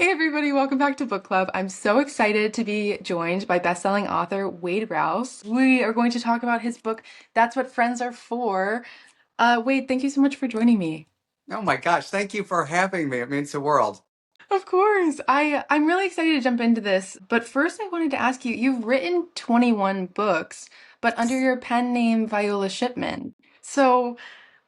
Hey everybody, welcome back to Book Club. I'm so excited to be joined by bestselling author Wade Rouse. We are going to talk about his book, That's What Friends Are For. Wade, thank you so much for joining me. Oh my gosh, thank you for having me. It means the world. Of course. I'm really excited to jump into this, but first I wanted to ask you, you've written 21 books, but under your pen name Viola Shipman. So,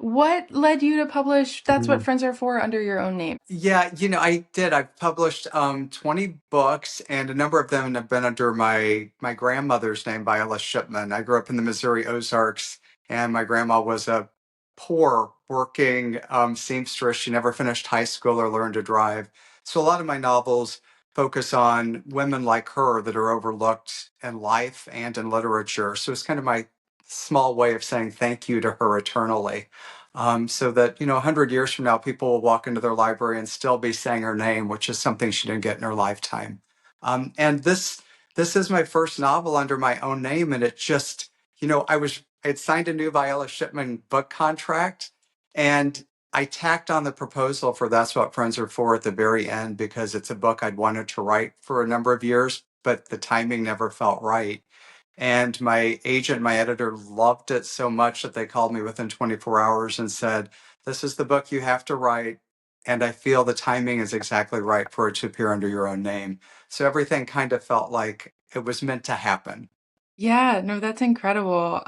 what led you to publish That's What Mhm. Friends Are For under your own name? Yeah, I did. I've published 20 books, and a number of them have been under my grandmother's name, Viola Shipman. I grew up in the Missouri Ozarks, and my grandma was a poor working seamstress. She never finished high school or learned to drive. So a lot of my novels focus on women like her that are overlooked in life and in literature. So it's kind of my small way of saying thank you to her eternally. So that 100 years from now, people will walk into their library and still be saying her name, which is something she didn't get in her lifetime. And this is my first novel under my own name, and it just I had signed a new Viola Shipman book contract, and I tacked on the proposal for That's What Friends Are For at the very end because it's a book I'd wanted to write for a number of years, but the timing never felt right. And my agent, my editor loved it so much that they called me within 24 hours and said, "This is the book you have to write. And I feel the timing is exactly right for it to appear under your own name." So everything kind of felt like it was meant to happen. Yeah, no, that's incredible.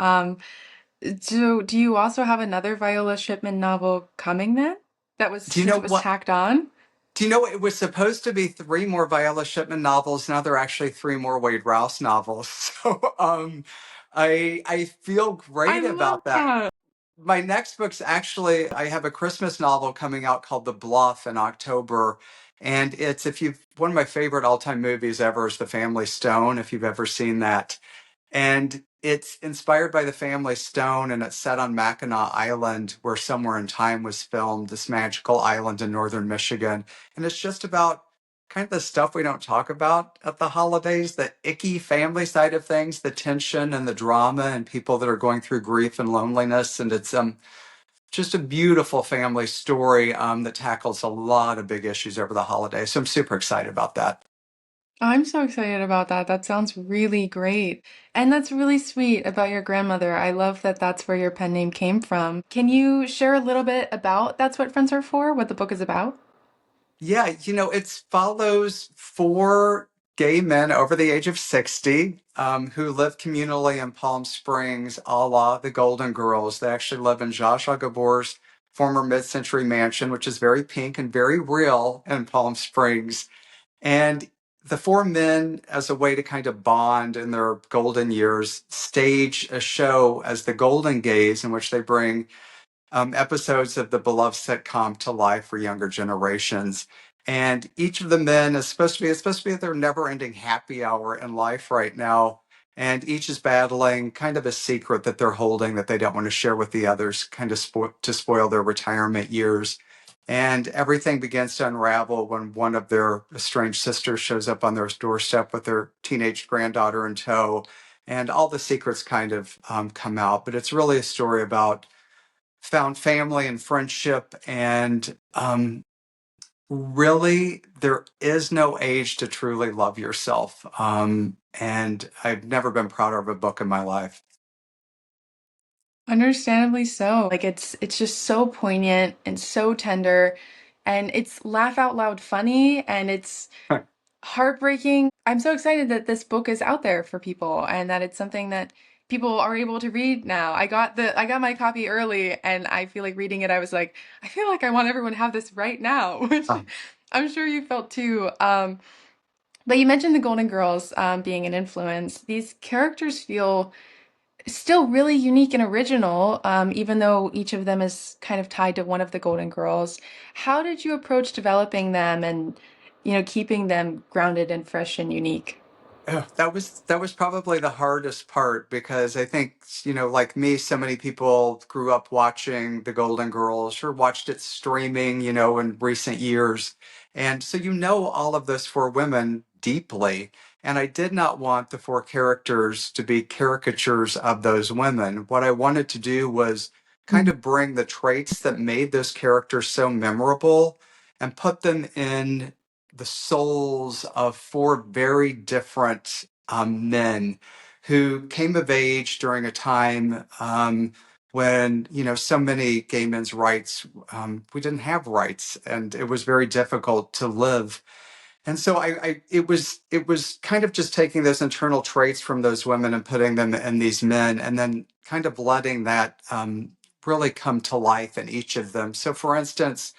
Do you also have another Viola Shipman novel coming then? That was Do you since know it was what? tacked on? Do you know it was supposed to be three more Viola Shipman novels? Now there are actually three more Wade Rouse novels. So I feel I great love about that. that. My next book's actually, I have a Christmas novel coming out called The Bluff in October. And it's, if you've, one of my favorite all time movies ever is The Family Stone, if you've ever seen that. And it's inspired by the family Stone, and it's set on Mackinac Island, where Somewhere in Time was filmed, this magical island in northern Michigan. And it's just about kind of the stuff we don't talk about at the holidays, the icky family side of things, the tension and the drama, and people that are going through grief and loneliness. And it's just a beautiful family story that tackles a lot of big issues over the holidays. So I'm super excited about that. I'm so excited about that. That sounds really great. And that's really sweet about your grandmother. I love that that's where your pen name came from. Can you share a little bit about That's What Friends Are For, what the book is about? Yeah, it follows four gay men over the age of 60 who live communally in Palm Springs, a la the Golden Girls. They actually live in Zsa Zsa Gabor's former mid-century mansion, which is very pink and very real in Palm Springs. And the four men, as a way to kind of bond in their golden years, stage a show as the Golden Gays, in which they bring episodes of the beloved sitcom to life for younger generations. And each of the men is supposed to be their never-ending happy hour in life right now. And each is battling kind of a secret that they're holding that they don't want to share with the others, kind of to spoil their retirement years. And everything begins to unravel when one of their estranged sisters shows up on their doorstep with their teenage granddaughter in tow. And all the secrets kind of come out. But it's really a story about found family and friendship. And really, there is no age to truly love yourself. And I've never been prouder of a book in my life. Understandably so. Like it's just so poignant and so tender and it's laugh out loud funny and it's heartbreaking. I'm so excited that this book is out there for people and that it's something that people are able to read now. I got my copy early and I feel like reading it I was like, I feel like I want everyone to have this right now, which I'm sure you felt too. But you mentioned the Golden Girls being an influence. These characters feel still really unique and original, even though each of them is kind of tied to one of the Golden Girls. How did you approach developing them and, keeping them grounded and fresh and unique? That was probably the hardest part because I think, like me, so many people grew up watching The Golden Girls or watched it streaming, in recent years. And so all of those four women deeply. And I did not want the four characters to be caricatures of those women. What I wanted to do was kind of bring the traits that made those characters so memorable and put them in the souls of four very different men who came of age during a time when, you know, so many gay men's rights, we didn't have rights, and it was very difficult to live. And so it was kind of just taking those internal traits from those women and putting them in these men, and then kind of letting that really come to life in each of them. So, for instance,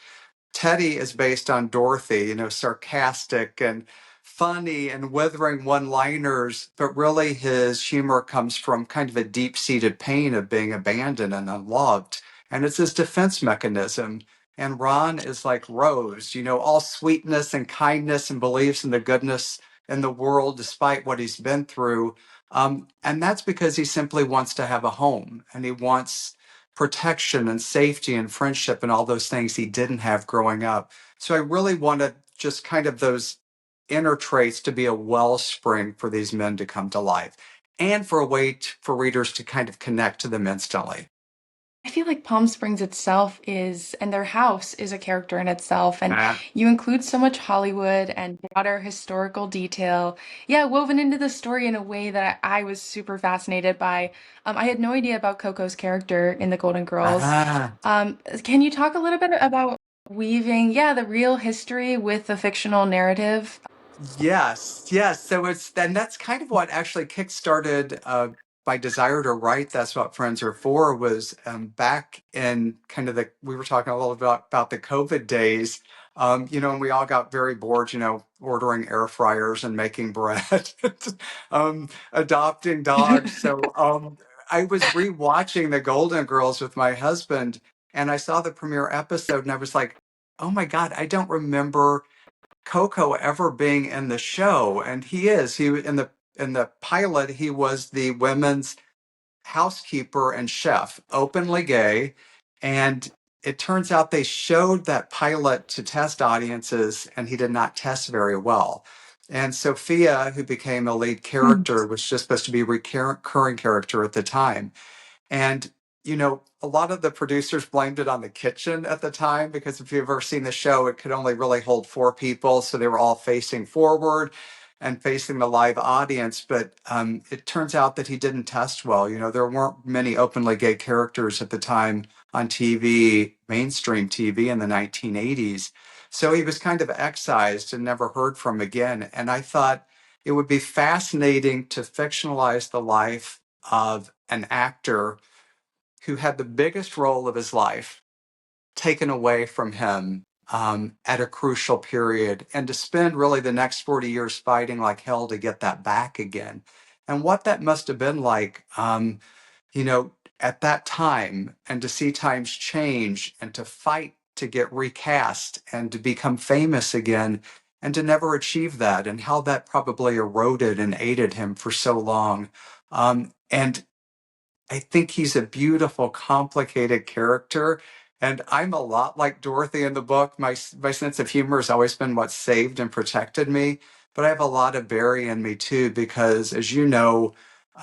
Teddy is based on Dorothy, you know, sarcastic and funny and withering one liners, but really his humor comes from kind of a deep seated pain of being abandoned and unloved. And it's his defense mechanism. And Ron is like Rose, you know, all sweetness and kindness and believes in the goodness in the world despite what he's been through. And that's because he simply wants to have a home and he wants protection and safety and friendship and all those things he didn't have growing up. So I really wanted just kind of those inner traits to be a wellspring for these men to come to life and for a way for readers to kind of connect to them instantly. I feel like Palm Springs itself is, and their house is a character in itself. And Ah, you include so much Hollywood and broader historical detail. Yeah, woven into the story in a way that I was super fascinated by. I had no idea about Coco's character in The Golden Girls. ah. Can you talk a little bit about weaving, yeah, the real history with the fictional narrative? Yes, yes. So and that's kind of what actually kickstarted my desire to write. That's what Friends Are For was back in kind of we were talking a little bit about the COVID days, you know, and we all got very bored, you know, ordering air fryers and making bread, adopting dogs. So I was rewatching The Golden Girls with my husband, and I saw the premiere episode, and I was like, oh my God, I don't remember Coco ever being in the show, and he is. He in the pilot, he was the women's housekeeper and chef, openly gay, and it turns out they showed that pilot to test audiences, and he did not test very well. And Sophia, who became a lead character, was just supposed to be a recurring character at the time. And, you know, a lot of the producers blamed it on the kitchen at the time because if you've ever seen the show, it could only really hold four people. So they were all facing forward and facing the live audience. But it turns out that he didn't test well. You know, there weren't many openly gay characters at the time on TV, mainstream TV in the 1980s. So he was kind of excised and never heard from again. And I thought it would be fascinating to fictionalize the life of an actor who had the biggest role of his life taken away from him at a crucial period, and to spend really the next 40 years fighting like hell to get that back again. And what that must have been like, you know, at that time, and to see times change and to fight to get recast and to become famous again and to never achieve that, and how that probably eroded and aided him for so long. And I think he's a beautiful, complicated character. And I'm a lot like Dorothy in the book. My sense of humor has always been what saved and protected me. But I have a lot of Barry in me too, because as you know,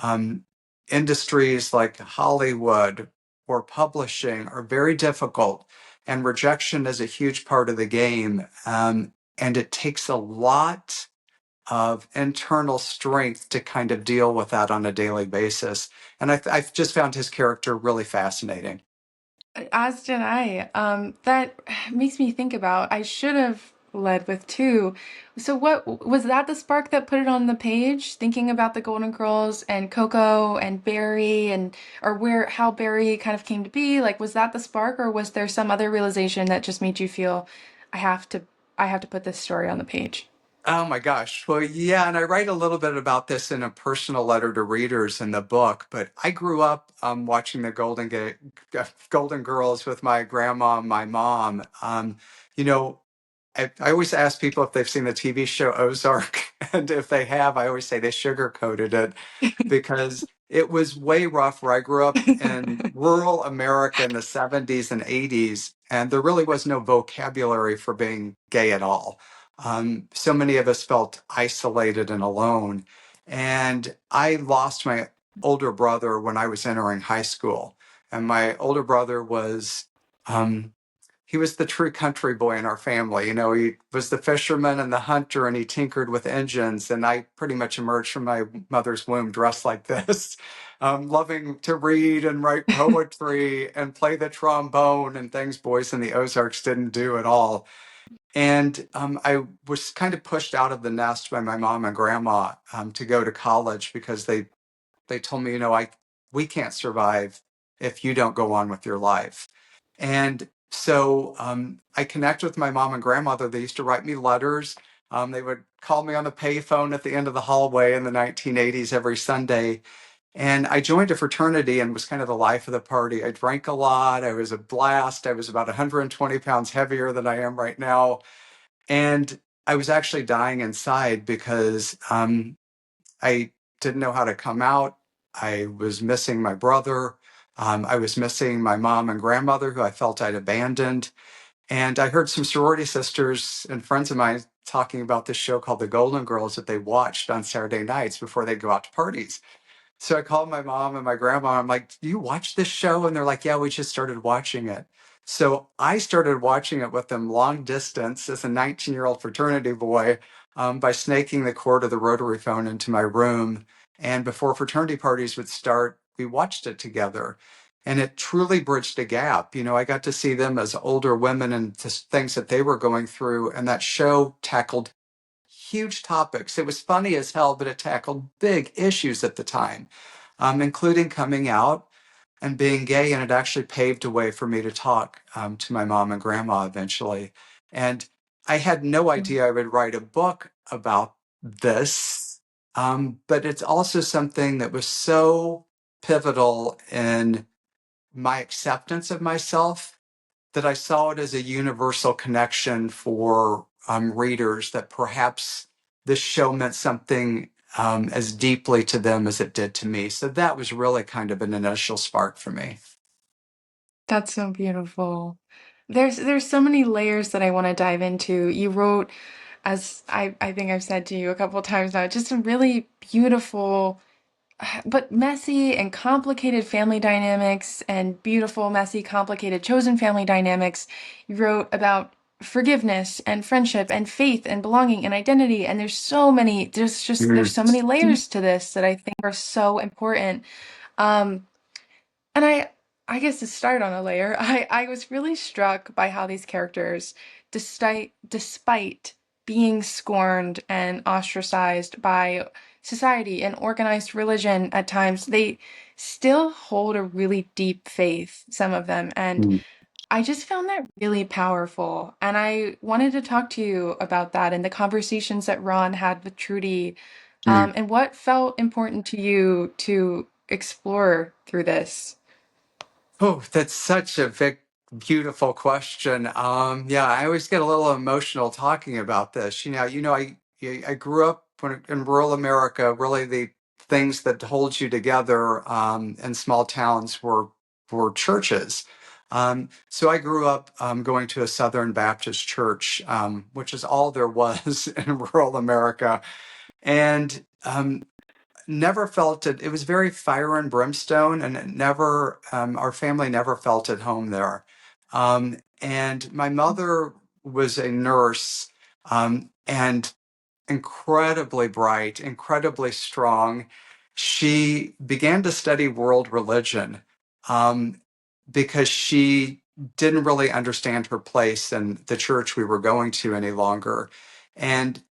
um, industries like Hollywood or publishing are very difficult, and rejection is a huge part of the game. And it takes a lot of internal strength to kind of deal with that on a daily basis. And I've just found his character really fascinating. As did I. That makes me think about I should have led with two. So what was that the spark that put it on the page? Thinking about the Golden Girls and Coco and Barry and or where how Barry kind of came to be? Like was that the spark or was there some other realization that just made you feel I have to I have to put this story on the page? Oh my gosh. Well, yeah, and I write a little bit about this in a personal letter to readers in the book, but I grew up watching the Golden Girls with my grandma and my mom. You know, I always ask people if they've seen the TV show Ozark, and if they have, I always say they sugarcoated it because it was way rougher. I grew up in rural America in the 70s and 80s, and there really was no vocabulary for being gay at all. So many of us felt isolated and alone. And I lost my older brother when I was entering high school. And my older brother was, um, he was the true country boy in our family. You know, he was the fisherman and the hunter, and he tinkered with engines. And I pretty much emerged from my mother's womb dressed like this, loving to read and write poetry and play the trombone and things boys in the Ozarks didn't do at all. And I was kind of pushed out of the nest by my mom and grandma to go to college because they told me, you know, we can't survive if you don't go on with your life. And so I connect with my mom and grandmother. They used to write me letters. They would call me on the payphone at the end of the hallway in the 1980s every Sunday. And I joined a fraternity and was kind of the life of the party. I drank a lot. I was a blast. I was about 120 pounds heavier than I am right now. And I was actually dying inside because I didn't know how to come out. I was missing my brother. I was missing my mom and grandmother, who I felt I'd abandoned. And I heard some sorority sisters and friends of mine talking about this show called The Golden Girls that they watched on Saturday nights before they'd go out to parties. So I called my mom and my grandma. I'm like, do you watch this show? And they're like, yeah, we just started watching it. So I started watching it with them long distance as a 19-year-old fraternity boy by snaking the cord of the rotary phone into my room. And before fraternity parties would start, we watched it together. And it truly bridged a gap. You know, I got to see them as older women and just things that they were going through. And that show tackled huge topics. It was funny as hell, but it tackled big issues at the time, including coming out and being gay. And it actually paved a way for me to talk to my mom and grandma eventually. And I had no idea I would write a book about this, but it's also something that was so pivotal in my acceptance of myself that I saw it as a universal connection for readers, that perhaps this show meant something as deeply to them as it did to me. So that was really kind of an initial spark for me. That's so beautiful. There's so many layers that I want to dive into. You wrote, as I think I've said to you a couple of times now, just some really beautiful but messy and complicated family dynamics and beautiful, messy, complicated chosen family dynamics. You wrote about forgiveness and friendship and faith and belonging and identity. And there's so many layers to this that I think are so important. Um, and I guess to start on a layer, I was really struck by how these characters, despite being scorned and ostracized by society and organized religion at times, they still hold a really deep faith, some of them. And Mm. I just found that really powerful. And I wanted to talk to you about that and the conversations that Ron had with Trudy, Mm. and what felt important to you to explore through this. Oh, that's such a big, beautiful question. Yeah, I always get a little emotional talking about this. I grew up in rural America. Really, the things that hold you together in small towns were churches. So I grew up going to a Southern Baptist church, which is all there was in rural America, and never felt it. It was very fire and brimstone, and our family never felt at home there. And my mother was a nurse, and incredibly bright, incredibly strong. She began to study world religion um, because she didn't really understand her place in the church we were going to any longer. And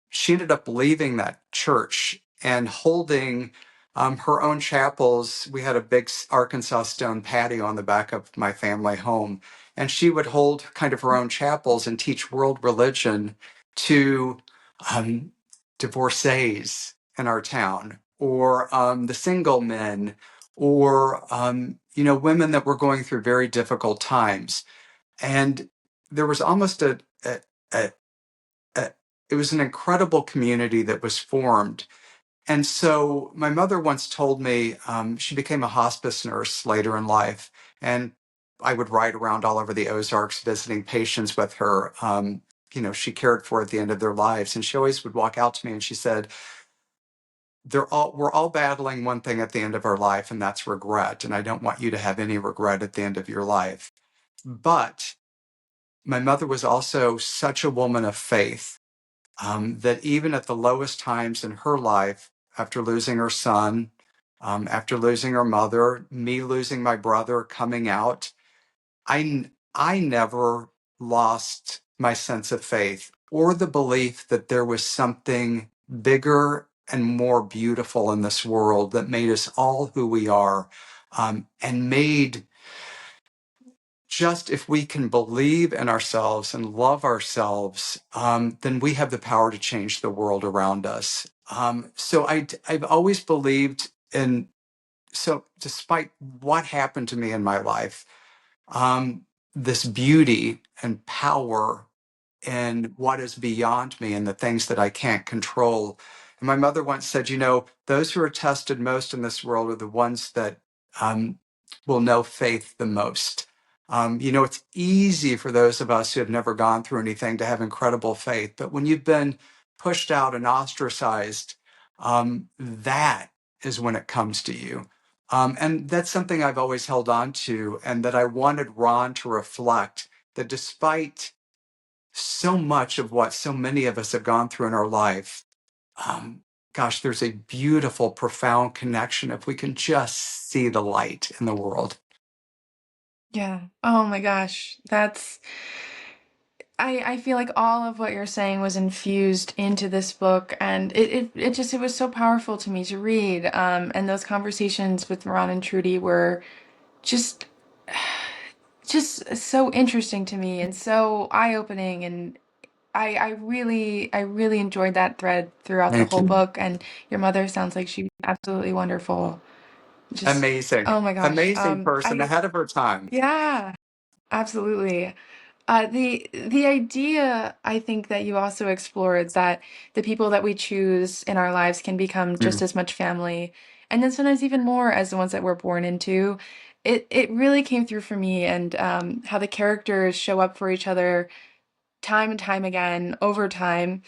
she ended up leaving that church and holding her own chapels. We had a big Arkansas stone patio on the back of my family home. And she would hold kind of her own chapels and teach world religion to um, divorcees in our town, or the single men, or women that were going through very difficult times. And there was almost a, a it was an incredible community that was formed. And so my mother once told me she became a hospice nurse later in life, and I would ride around all over the Ozarks visiting patients with her. She cared for at the end of their lives, and she always would walk out to me and she said, we're all battling one thing at the end of our life, and that's regret. And I don't want you to have any regret at the end of your life. But my mother was also such a woman of faith, that even at the lowest times in her life, after losing her son, after losing her mother, me losing my brother, coming out, I never lost my sense of faith or the belief that there was something bigger and more beautiful in this world that made us all who we are, and made, just if we can believe in ourselves and love ourselves, then we have the power to change the world around us. So I've always believed in, so despite what happened to me in my life, um, this beauty and power and what is beyond me and the things that I can't control. And my mother once said, those who are tested most in this world are the ones that um, will know faith the most. It's easy for those of us who have never gone through anything to have incredible faith. But when you've been pushed out and ostracized, that is when it comes to you. And that's something I've always held on to, and that I wanted Ron to reflect, that despite so much of what so many of us have gone through in our life, um, gosh, there's a beautiful, profound connection if we can just see the light in the world. Yeah. Oh my gosh. I feel like all of what you're saying was infused into this book, and it was so powerful to me to read. And those conversations with Ron and Trudy were just just so interesting to me and so eye-opening, and I really enjoyed that thread throughout the Thank whole you. book. And your mother sounds like she's absolutely wonderful. Just, Amazing. oh my gosh. Amazing person I ahead of her time. Yeah, absolutely. The idea I think that you also explored, that the people that we choose in our lives can become just Mm. as much family, and then sometimes even more as the ones that we're born into. It really came through for me, and how the characters show up for each other time and time again over time.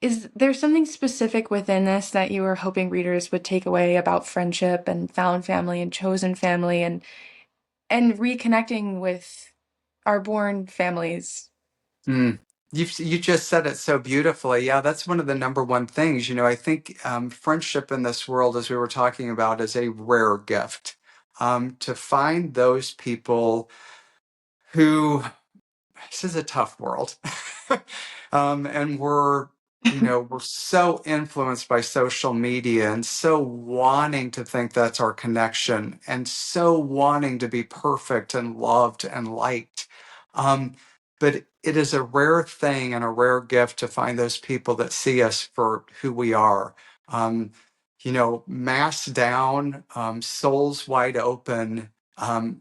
Is there something specific within this that you were hoping readers would take away about friendship and found family and chosen family, and reconnecting with our born families? Mm. You just said it so beautifully. Yeah, that's one of the number one things. I think friendship in this world, as we were talking about, is a rare gift. To find those people who, this is a tough world. And we're so influenced by social media and so wanting to think that's our connection and so wanting to be perfect and loved and liked. Um, but it is a rare thing and a rare gift to find those people that see us for who we are. Um, Mass down, souls wide open,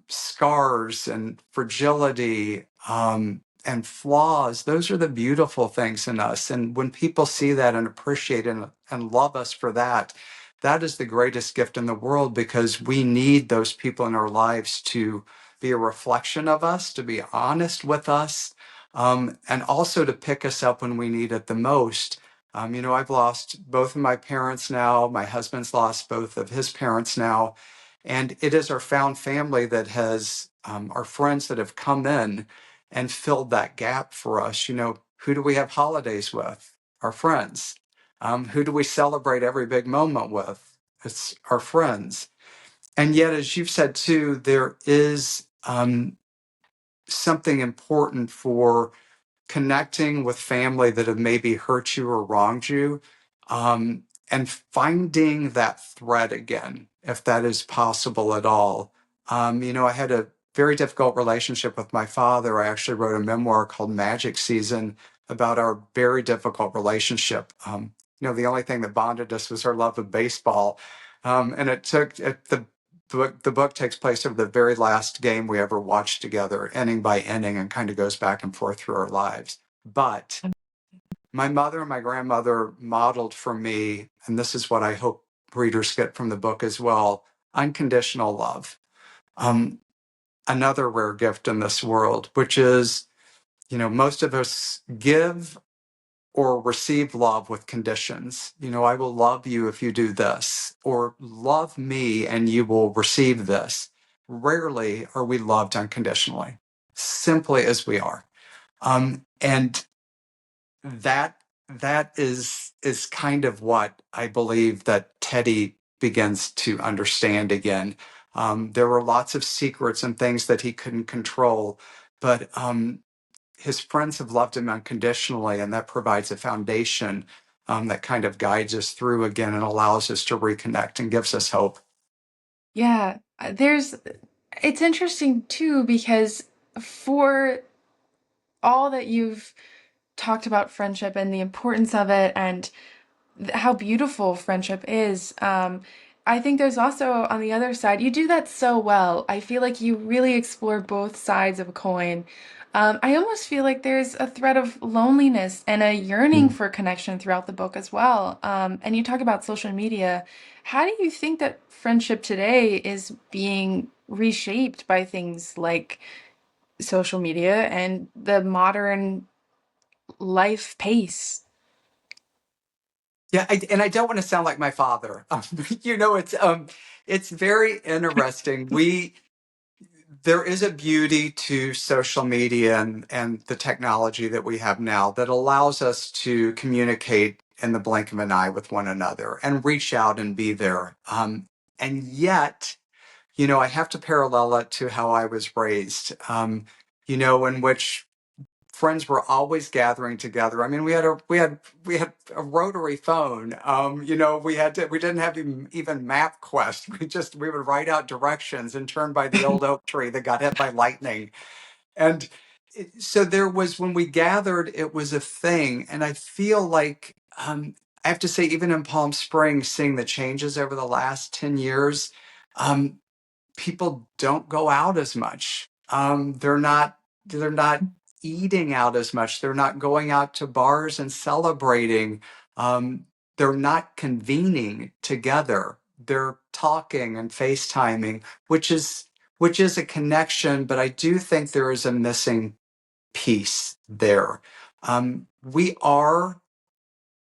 scars and fragility, and flaws. Those are the beautiful things in us. And when people see that and appreciate it and love us for that, that is the greatest gift in the world, because we need those people in our lives to be a reflection of us, to be honest with us, and also to pick us up when we need it the most. I've lost both of my parents now. My husband's lost both of his parents now. And it is our found family that has, our friends that have come in and filled that gap for us. Who do we have holidays with? Our friends. Who do we celebrate every big moment with? It's our friends. And yet, as you've said too, there is something important for connecting with family that have maybe hurt you or wronged you, and finding that thread again, if that is possible at all. I had a very difficult relationship with my father. I actually wrote a memoir called Magic Season about our very difficult relationship. The only thing that bonded us was our love of baseball. And the book takes place over the very last game we ever watched together, inning by inning, and kind of goes back and forth through our lives. But my mother and my grandmother modeled for me, and this is what I hope readers get from the book as well, unconditional love. Um, Another rare gift in this world, which is, most of us give or receive love with conditions. I will love you if you do this, or love me and you will receive this. Rarely are we loved unconditionally. simply as we are. And that that is kind of what I believe that Teddy begins to understand again. There were lots of secrets and things that he couldn't control, but his friends have loved him unconditionally, and that provides a foundation that kind of guides us through again and allows us to reconnect and gives us hope. Yeah, it's interesting too because for all that you've talked about friendship and the importance of it and how beautiful friendship is. I think there's also on the other side, you do that so well. I feel like you really explore both sides of a coin. I almost feel like there's a thread of loneliness and a yearning Mm. for connection throughout the book as well. And you talk about social media. How do you think that friendship today is being reshaped by things like social media and the modern life pace? Yeah, and I don't want to sound like my father. It's very interesting. We There is a beauty to social media and the technology that we have now that allows us to communicate in the blink of an eye with one another and reach out and be there. And yet, I have to parallel it to how I was raised. In which friends were always gathering together. I mean, we had a rotary phone. We didn't have even MapQuest. We would write out directions and turn by the old oak tree that got hit by lightning. And so there was, when we gathered, it was a thing. And I feel like I have to say, even in Palm Springs, seeing the changes over the last 10 years, um, people don't go out as much. They're not eating out as much. They're not going out to bars and celebrating. Um, they're not convening together. They're talking and FaceTiming, which is a connection, but I do think there is a missing piece there. We are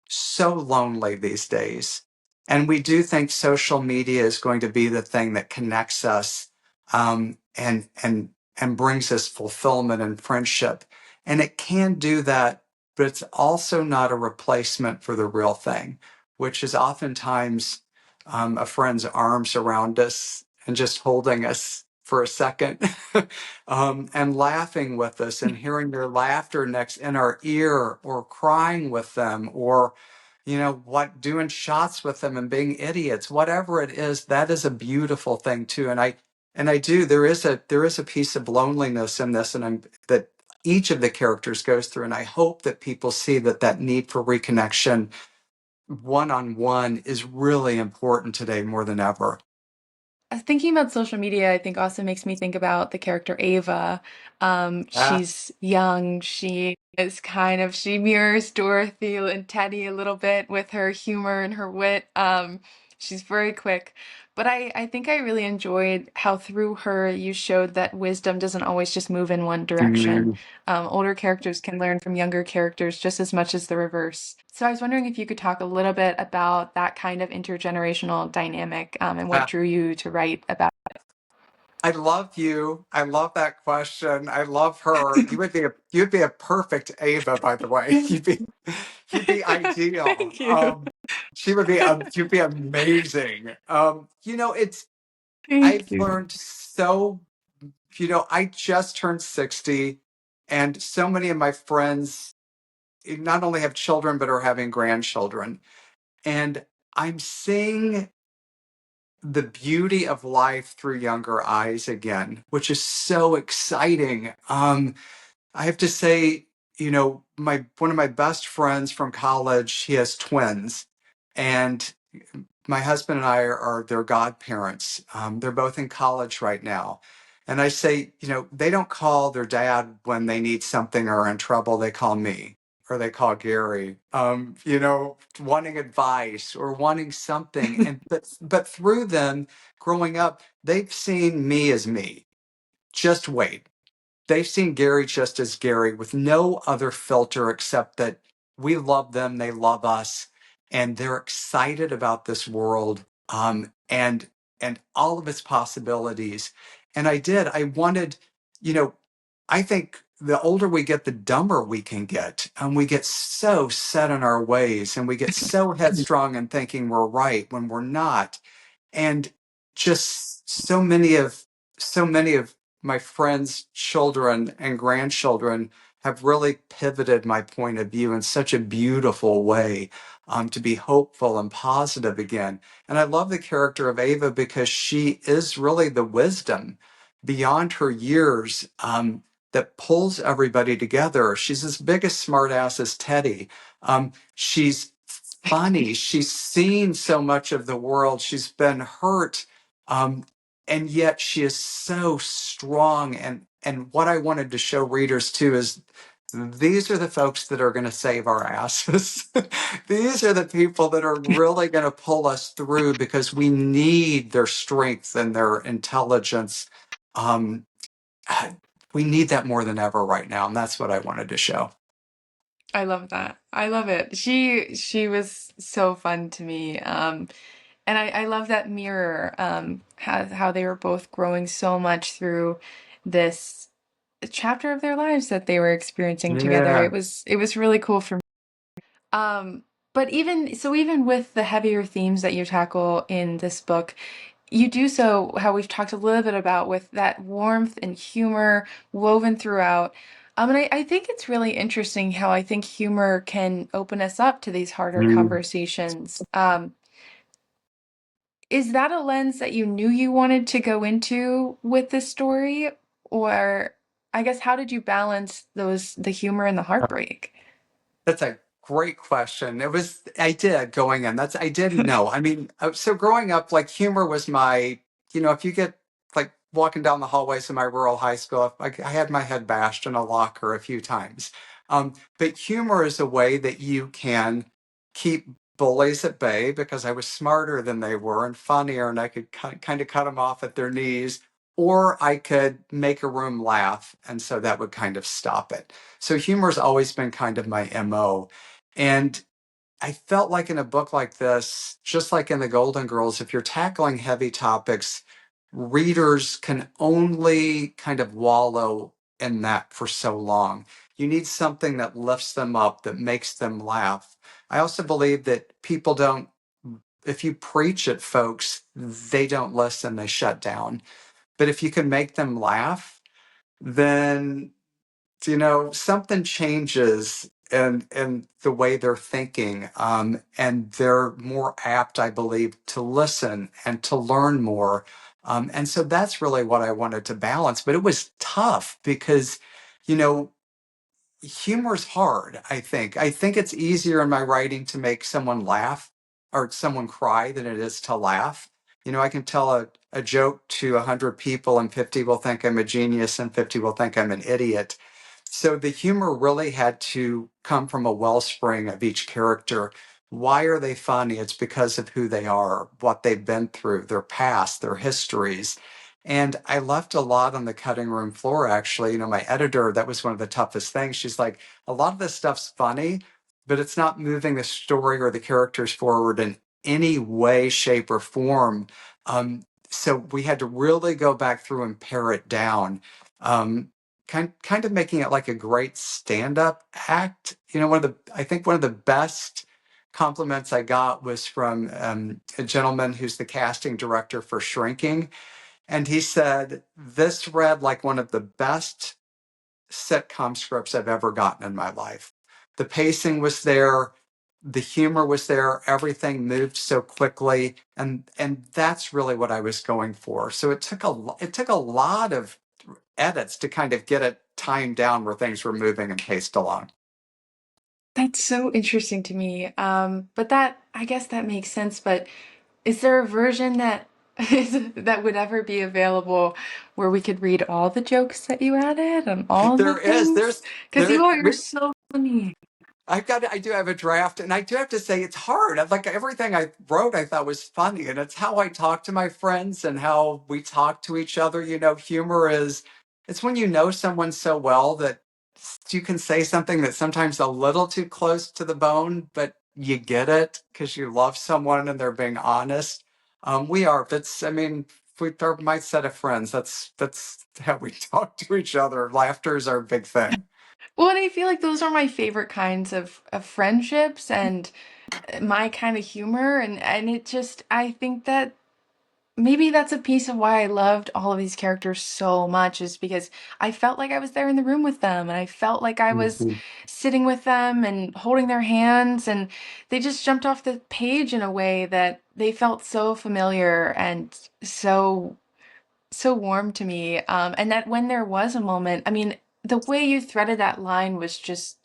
so lonely these days. And we do think social media is going to be the thing that connects us, and brings us fulfillment and friendship. And it can do that, but it's also not a replacement for the real thing, which is oftentimes a friend's arms around us and just holding us for a second, and laughing with us and hearing their laughter next in our ear, or crying with them, or doing shots with them and being idiots, whatever it is. That is a beautiful thing too. And I do, there is a piece of loneliness in this, and that each of the characters goes through. And I hope that people see that need for reconnection one on one is really important today more than ever. Thinking about social media, I think also makes me think about the character Ava. Ah, She's young. She mirrors Dorothy and Teddy a little bit with her humor and her wit. She's very quick. But I think I really enjoyed how through her you showed that wisdom doesn't always just move in one direction. mm, Older characters can learn from younger characters just as much as the reverse. So I was wondering if you could talk a little bit about that kind of intergenerational dynamic, and what ah. drew you to write about I love you. I love that question. I love her. You'd be a perfect Ava, by the way. it. You'd be ideal. Thank you. You'd be amazing. It's Thank I've you. learned so. I just turned 60, and so many of my friends not only have children but are having grandchildren, and I'm seeing the beauty of life through younger eyes again, which is so exciting. I have to say, my one of my best friends from college, he has twins, and my husband and I are their godparents. They're both in college right now. And I say, they don't call their dad when they need something or are in trouble. They call me, or they call Gary, wanting advice or wanting something. But through them growing up, they've seen me as me. Just wait. They've seen Gary just as Gary, with no other filter except that we love them, they love us, and they're excited about this world, and all of its possibilities. And I wanted, you know, I think the older we get, the dumber we can get. And we get so set in our ways and we get so headstrong in thinking we're right when we're not. And just so many of my friends' children and grandchildren have really pivoted my point of view in such a beautiful way, to be hopeful and positive again. And I love the character of Ava because she is really the wisdom beyond her years, that pulls everybody together. She's as big a smartass as Teddy. She's funny. She's seen so much of the world. She's been hurt. Um, and yet she is so strong. And what I wanted to show readers too is these are the folks that are going to save our asses. These are the people that are really going to pull us through because we need their strength and their intelligence. Um, we need that more than ever right now. And that's what I wanted to show. I love that. I love it. She was so fun to me. And I love that mirror, how they were both growing so much through this chapter of their lives that they were experiencing together. Yeah. It was really cool for me. Um, but even with the heavier themes that you tackle in this book, you do so how we've talked a little bit about with that warmth and humor woven throughout. And I think it's really interesting how I think humor can open us up to these harder Mm. conversations. Is that a lens that you knew you wanted to go into with this story? Or I guess how did you balance the humor and the heartbreak? That's a great question. I did going in. I didn't know. I mean, so growing up, like humor was if you get like walking down the hallways of my rural high school, I had my head bashed in a locker a few times. But humor is a way that you can keep bullies at bay because I was smarter than they were and funnier, and I could kind of cut them off at their knees, or I could make a room laugh. And so that would kind of stop it. So humor's always been kind of my MO. And I felt like in a book like this, just like in The Golden Girls, if you're tackling heavy topics, readers can only kind of wallow in that for so long. You need something that lifts them up, that makes them laugh. I also believe that people don't, if you preach at folks, they don't listen, they shut down. But if you can make them laugh, then something changes in the way they're thinking, and they're more apt, I believe, to listen and to learn more. And so that's really what I wanted to balance. But it was tough because, you know, humor's hard, I think. I think it's easier in my writing to make someone laugh or someone cry than it is to laugh. I can tell a joke to 100 people and 50 will think I'm a genius and 50 will think I'm an idiot. So the humor really had to come from a wellspring of each character. Why are they funny? It's because of who they are, what they've been through, their past, their histories. And I left a lot on the cutting room floor, actually. My editor, that was one of the toughest things. She's like, a lot of this stuff's funny, but it's not moving the story or the characters forward in any way, shape, or form. So we had to really go back through and pare it down. Kind of making it like a great stand-up act. I think one of the best compliments I got was from a gentleman who's the casting director for Shrinking. And he said, this read like one of the best sitcom scripts I've ever gotten in my life. The pacing was there, the humor was there, everything moved so quickly, and that's really what I was going for. So it took a lot of edits to kind of get it timed down where things were moving and paced along. That's so interesting to me. But I guess that makes sense. But is there a version that that would ever be available where we could read all the jokes that you added and all the There is, things? there's Because there you are so funny. I do have a draft, and I do have to say it's hard. Like everything I wrote, I thought was funny, and it's how I talk to my friends and how we talk to each other. Humor it's when you know someone so well that you can say something that's sometimes a little too close to the bone, but you get it because you love someone and they're being honest. We are. That's, I mean, We're my set of friends. That's how we talk to each other. Laughter is our big thing. Well, and I feel like those are my favorite kinds of friendships and my kind of humor and it just I think that maybe that's a piece of why I loved all of these characters so much is because I felt like I was there in the room with them and I felt like I was Mhm. sitting with them and holding their hands and they just jumped off the page in a way that they felt so familiar and so warm to me. And that when there was a moment, I mean, the way you threaded that line was just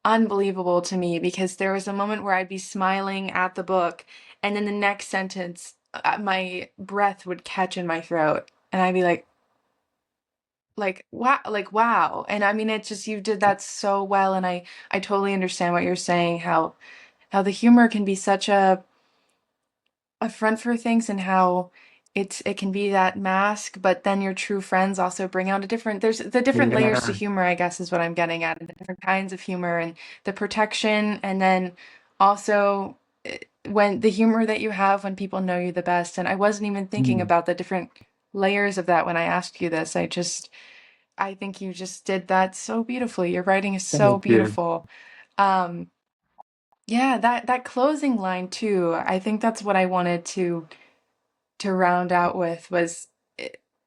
unbelievable to me because there was a moment where I'd be smiling at the book, and then the next sentence, my breath would catch in my throat, and I'd be wow, like wow. And I mean, it just you did that so well, and I totally understand what you're saying, how the humor can be such a front for things and how it can be that mask, but then your true friends also bring out a different there's the different layers to Yeah. humor, I guess is what I'm getting at, and the different kinds of humor and the protection, and then also when the humor that you have when people know you the best. And I wasn't even thinking Mm. about the different layers of that when I asked you this. I think you just did that so beautifully. Your writing is so Thank you. beautiful. Um, yeah, that closing line too. I think that's what I wanted to round out with was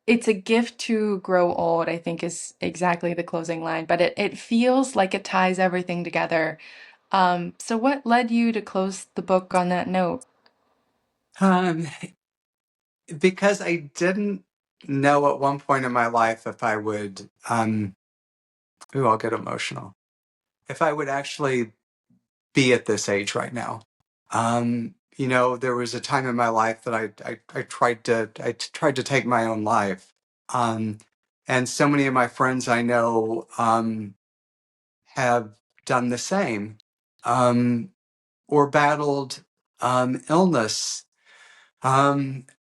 it's a gift to grow old, I think is exactly the closing line, but it feels like it ties everything together. So what led you to close the book on that note? Um, because I didn't know at one point in my life if I would, ooh, I'll get emotional. If I would actually be at this age right now. There was a time in my life that I tried to take my own life. Um, and so many of my friends I know have done the same, um, or battled illness.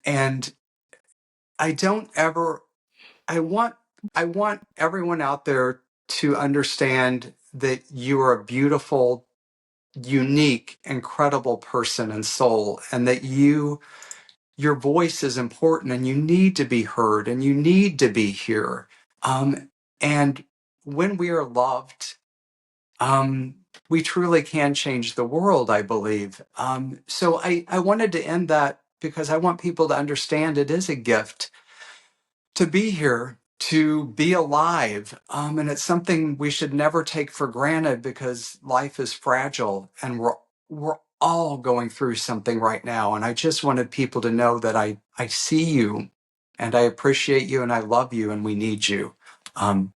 And I don't ever I want I want everyone out there to understand that you are a beautiful, unique, incredible person and soul, and that your voice is important and you need to be heard and you need to be here. And when we are loved, um, we truly can change the world, I believe. So I wanted to end that because I want people to understand it is a gift to be here, to be alive. And it's something we should never take for granted because life is fragile and we're all going through something right now. And I just wanted people to know that I see you and I appreciate you and I love you and we need you. Um,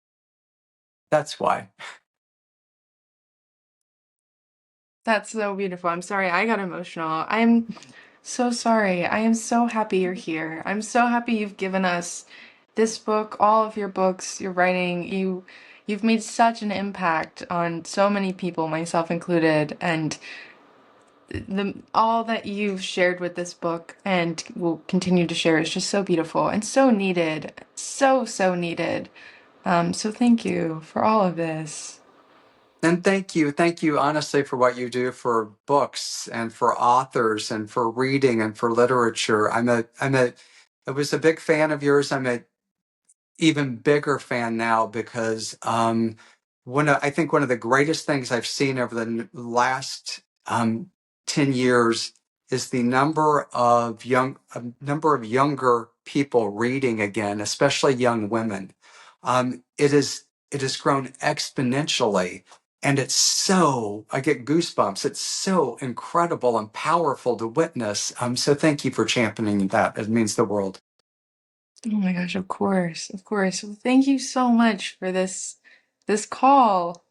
that's why. That's so beautiful. I'm sorry, I got emotional. I'm so sorry. I am so happy you're here. I'm so happy you've given us this book, all of your books, your writing. You've made such an impact on so many people, myself included, and the all that you've shared with this book and will continue to share is just so beautiful and so needed. So needed. So thank you for all of this. And thank you honestly for what you do for books and for authors and for reading and for literature. I was a big fan of yours. I'm a even bigger fan now because I think one of the greatest things I've seen over the last 10 years is the number of younger people reading again, especially young women. It has grown exponentially. And I get goosebumps. It's so incredible and powerful to witness. So thank you for championing that. It means the world. Oh my gosh, of course, of course. Well, thank you so much for this call.